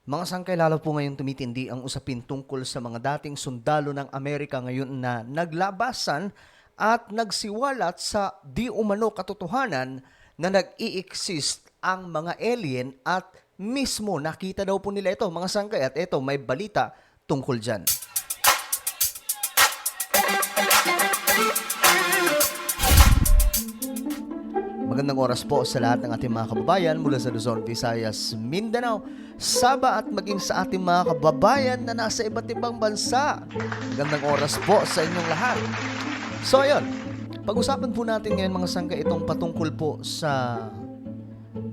Mga sangkay, lalo po ngayon tumitindi ang usapin tungkol sa mga dating sundalo ng Amerika ngayon na naglabasan at nagsiwalat sa di umano katotohanan na nag-i-exist ang mga alien at mismo nakita daw po nila ito, mga sangkay, at ito may balita tungkol dyan. Magandang oras po sa lahat ng ating mga kababayan mula sa Luzon, Visayas, Mindanao, Saba at maging sa ating mga kababayan na nasa iba't ibang bansa. Magandang oras po sa inyong lahat. So ayun, pag-usapan po natin ngayon mga sangka itong patungkol po sa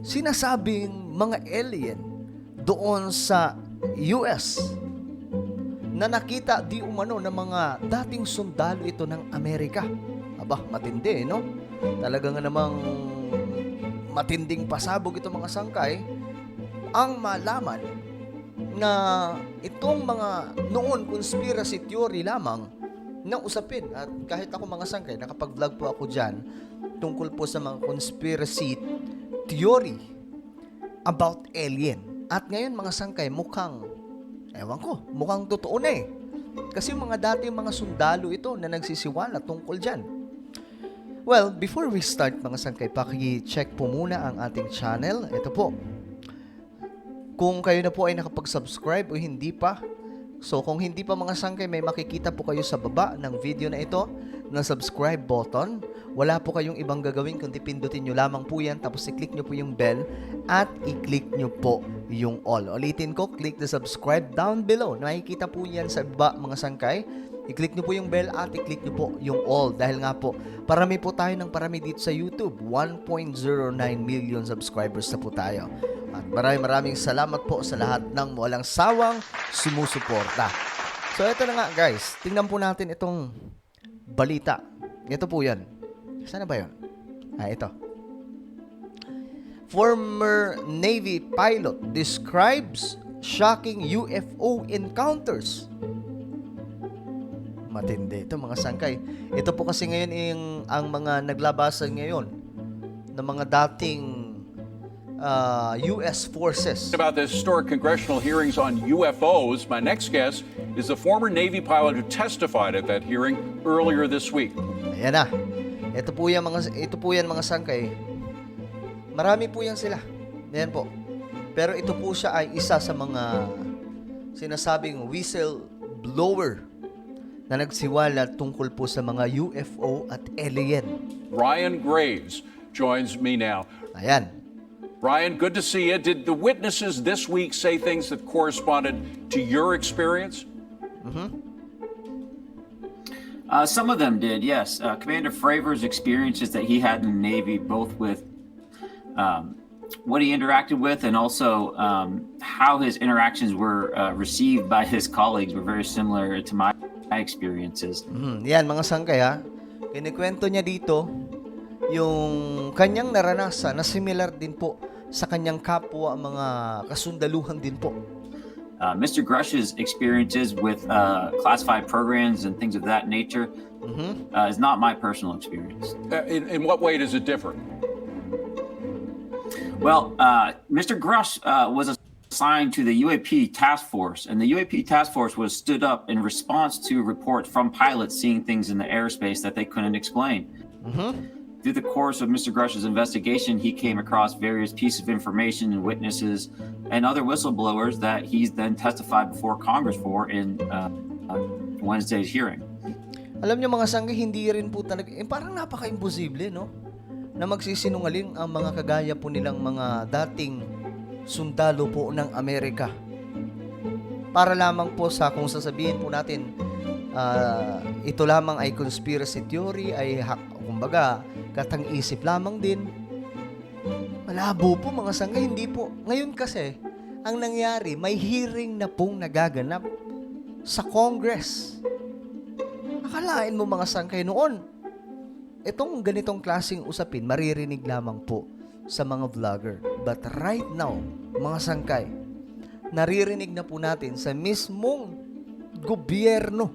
sinasabing mga alien doon sa US na nakita di umano ng mga dating sundalo ito ng Amerika. Aba, matindi, no? Talaga nga namang matinding pasabog ito mga sangkay ang malaman na itong mga noon conspiracy theory lamang na usapin. At kahit ako mga sangkay, nakapag-vlog po ako dyan tungkol po sa mga conspiracy theory about alien. At ngayon mga sangkay, mukhang mukhang totoo na eh. Kasi mga dating mga sundalo ito na nagsisiwala tungkol dyan. Well, before we start mga sangkay, paki-check po muna ang ating channel. Ito po. Kung kayo na po ay nakapag-subscribe o hindi pa, so kung hindi pa mga sangkay, may makikita po kayo sa baba ng video na ito na subscribe button. Wala po kayong ibang gagawin kundi pindutin nyo lamang po yan, tapos i-click nyo po yung bell at i-click nyo po yung all. Ulitin ko, click the subscribe down below. Nakikita po yan sa baba mga sangkay. I-click nyo po yung bell at i-click nyo po yung all. Dahil nga po, parami po tayo ng parami dito sa YouTube. 1.09 million subscribers na po tayo. At maraming salamat po sa lahat ng walang sawang sumusuporta. So ito na nga guys, tingnan po natin itong balita. Ito po yan. Saan na ba yun? Ito. Former Navy pilot describes shocking UFO encounters. Matindi ito mga sangkay. Ito po kasi ngayon ang mga naglabasan ngayon ng mga dating U.S. forces. About this historic congressional hearings on UFOs, my next guest is the former Navy pilot who testified at that hearing earlier this week. Ayan na. Ito po yan mga sangkay. Marami po yan sila. Ayan po. Pero ito po siya ay isa sa mga sinasabing whistleblower na nagsiwala tungkol po sa mga UFO at alien. Ryan Graves joins me now. Ayan. Ryan, good to see you. Did the witnesses this week say things that corresponded to your experience? Some of them did, yes. Commander Fravors' experiences that he had in the Navy, both with what he interacted with and also how his interactions were received by his colleagues, were very similar to my experiences. Yan mga sangkay ha. Kinikwento niya dito yung kanyang naranasan na similar din po sa kanyang kapwa mga kasundaluhan din po. Mr. Grush's experiences with classified programs and things of that nature is not my personal experience. In what way does it differ? Well, Mr. Grush was assigned to the UAP task force, and the UAP task force was stood up in response to reports from pilots seeing things in the airspace that they couldn't explain. Through the course of Mr. Grush's investigation, he came across various pieces of information and witnesses and other whistleblowers that he's then testified before Congress for in Wednesday's hearing. Alam niyo mga sangkay, hindi rin po talaga, parang napaka-imposible, no? Na magsisinungaling ang mga kagaya po nilang mga dating sundalo po ng Amerika. Para lamang po sa kung sasabihin po natin, ito lamang ay conspiracy theory, ay kumbaga, katang-isip lamang din. Malabo po mga sangkay, hindi po. Ngayon kasi, ang nangyari, may hearing na pong nagaganap sa Congress. Akalain mo mga sangkay noon, itong ganitong klaseng usapin, maririnig lamang po sa mga vlogger. But right now, mga sangkay, naririnig na po natin sa mismong gobyerno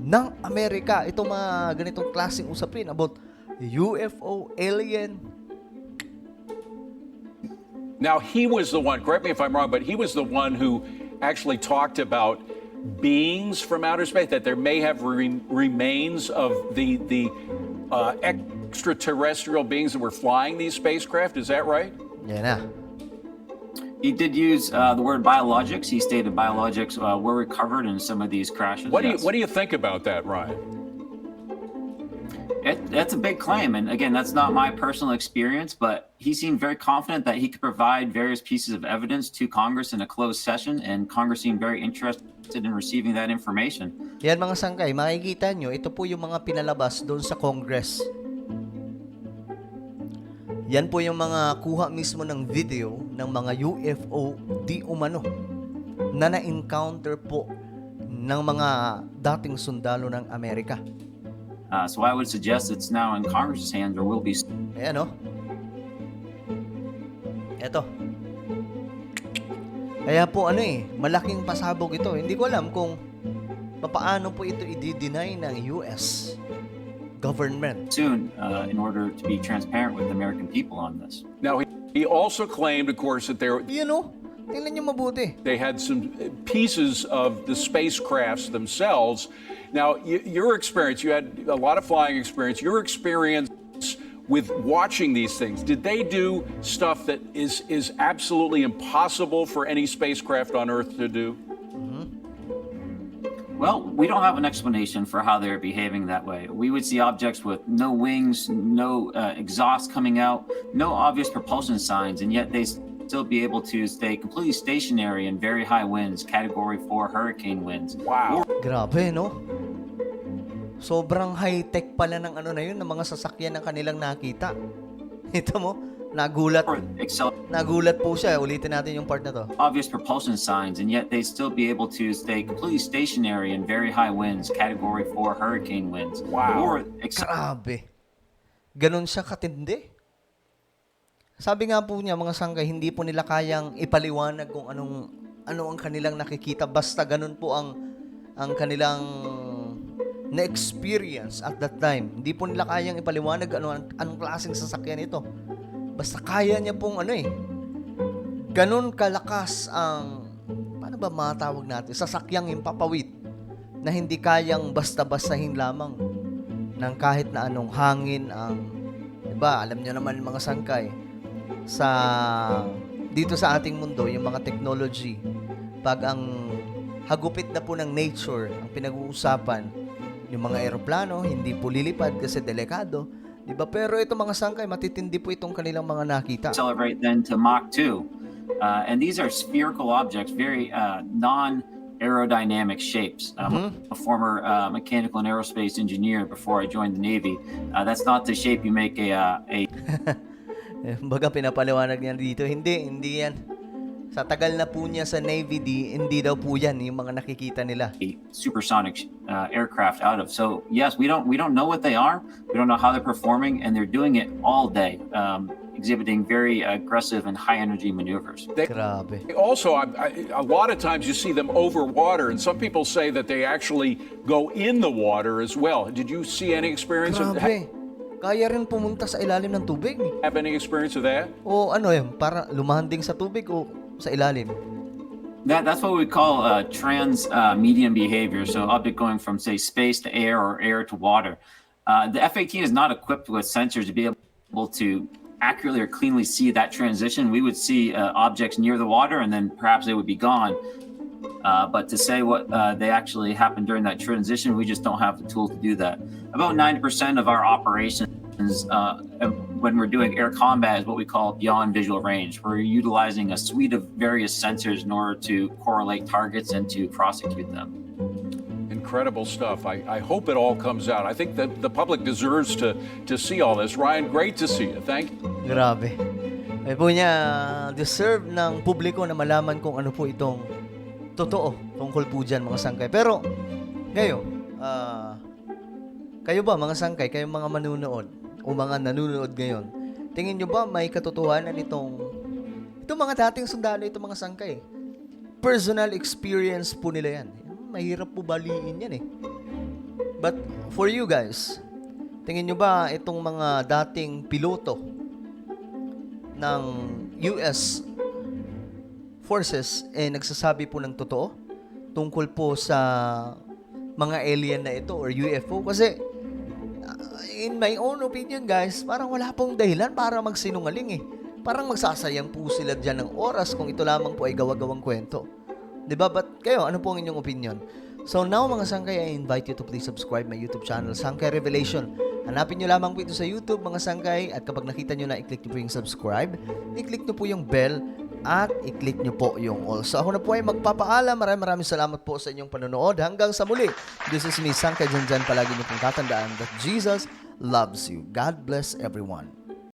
ng Amerika itong mga ganitong klaseng usapin about UFO, alien. Now, he was the one, correct me if I'm wrong, but he was the one who actually talked about beings from outer space, that there may have remains of the extraterrestrial beings that were flying these spacecraft. Is that right? Yan na. He did use the word biologics. He stated biologics were recovered in some of these crashes. What yes. do you think about that, Ryan? That's a big claim, and again, that's not my personal experience, but he seemed very confident that he could provide various pieces of evidence to Congress in a closed session, and Congress seemed very interested in receiving that information. Yan mga sangkay, makikita nyo, ito po yung mga pinalabas doon sa Congress. Yan po yung mga kuha mismo ng video ng mga UFO di umano na na-encounter po ng mga dating sundalo ng Amerika. So I would suggest it's now in Congress's hands or will be. Ayan o. Eto. Kaya po malaking pasabog ito. Hindi ko alam kung paano po ito i-deny ng US government. Soon, in order to be transparent with the American people on this. Now, he also claimed, of course, that Tingnan nyo mabuti. they had some pieces of the spacecrafts themselves. Now, your experience, you had a lot of flying experience. Your experience with watching these things, did they do stuff that is absolutely impossible for any spacecraft on Earth to do? Well, we don't have an explanation for how they're behaving that way. We would see objects with no wings, no exhaust coming out, no obvious propulsion signs, and yet they still be able to stay completely stationary in very high winds, Category 4 hurricane winds. Wow. Grabe, no? Sobrang high-tech pala ng ng mga sasakyan ng kanilang nakita. Ito mo, nagulat. Nagulat po siya. Ulitin natin yung part na to. Obvious propulsion signs, and yet they still be able to stay completely stationary in very high winds, Category 4 hurricane winds. Wow. Grabe. Ganon siya katindi. Sabi nga po niya, mga sangkay, hindi po nila kayang ipaliwanag kung ano ang kanilang nakikita. Basta ganon po ang kanilang na-experience at that time. Hindi po nila kayang ipaliwanag anong klaseng sasakyan ito. Basta kaya niya pong ganon kalakas ang, paano ba matawag natin, sasakyang himpapawid na hindi kayang basta-bastahin lamang ng kahit na anong hangin ang, diba, alam niyo naman mga sangkay, dito sa ating mundo, yung mga technology, pag ang hagupit na po ng nature ang pinag-uusapan, yung mga eroplano, hindi po lilipad kasi delikado. Diba? Pero ito mga sangkay, matitindi po itong kanilang mga nakita. Accelerate then to Mach 2. And these are spherical objects, very non-aerodynamic shapes. A former mechanical and aerospace engineer before I joined the Navy. That's not the shape you make a Baga pinapaliwanag niya dito. Hindi yan. Sa tagal na po niya sa Navy, hindi daw po yan yung mga nakikita nila. Supersonic aircraft out of. So yes, we don't know what they are. We don't know how they're performing, and they're doing it all day, exhibiting very aggressive and high energy maneuvers. Grabe. Also, a lot of times you see them over water, and some people say that they actually go in the water as well. Did you see any experience of that? Grabe. Kaya rin pumunta sa ilalim ng tubig. Have any experience of that? O para lumahanding sa tubig o sa ilalim. That's what we call trans-medium behavior. So object going from, say, space to air or air to water. The F-18 is not equipped with sensors to be able to accurately or cleanly see that transition. We would see objects near the water, and then perhaps they would be gone. But to say what they actually happened during that transition, we just don't have the tools to do that. About 90% of our operations when we're doing air combat is what we call beyond visual range. We're utilizing a suite of various sensors in order to correlate targets and to prosecute them. Incredible stuff. I hope it all comes out. I think that the public deserves to see all this. Ryan, great to see you. Thank you. Grabe. Ay po niya, deserve ng publiko na malaman kung ano po itong totoo tungkol po dyan mga sangkay. Pero, ngayon, kayo ba mga sangkay, kayong mga manunood o mga nanunood ngayon, tingin nyo ba may katotohanan itong mga dating sundalo, itong mga sangkay? Personal experience po nila yan. Mahirap po baliin yan eh. But for you guys, tingin nyo ba itong mga dating piloto ng US forces nagsasabi po ng totoo tungkol po sa mga alien na ito or UFO? Kasi in my own opinion guys, parang wala pong dahilan para magsinungaling eh. Parang magsasayang po sila dyan ng oras kung ito lamang po ay gawa-gawang kwento. Diba? But kayo, ano po ang inyong opinion? So now mga Sangkay, I invite you to please subscribe my YouTube channel, Sangkay Revelation. Hanapin nyo lamang po ito sa YouTube mga Sangkay, at kapag nakita nyo na, i-click nyo po yung subscribe, i-click nyo po yung bell, at i-click nyo po yung all. So ako na po ay magpapaalam. Maraming salamat po sa inyong panonood. Hanggang sa muli. This is me, Sangkay Janjan. Palagi nyo pong tatandaan that Jesus loves you. God bless everyone.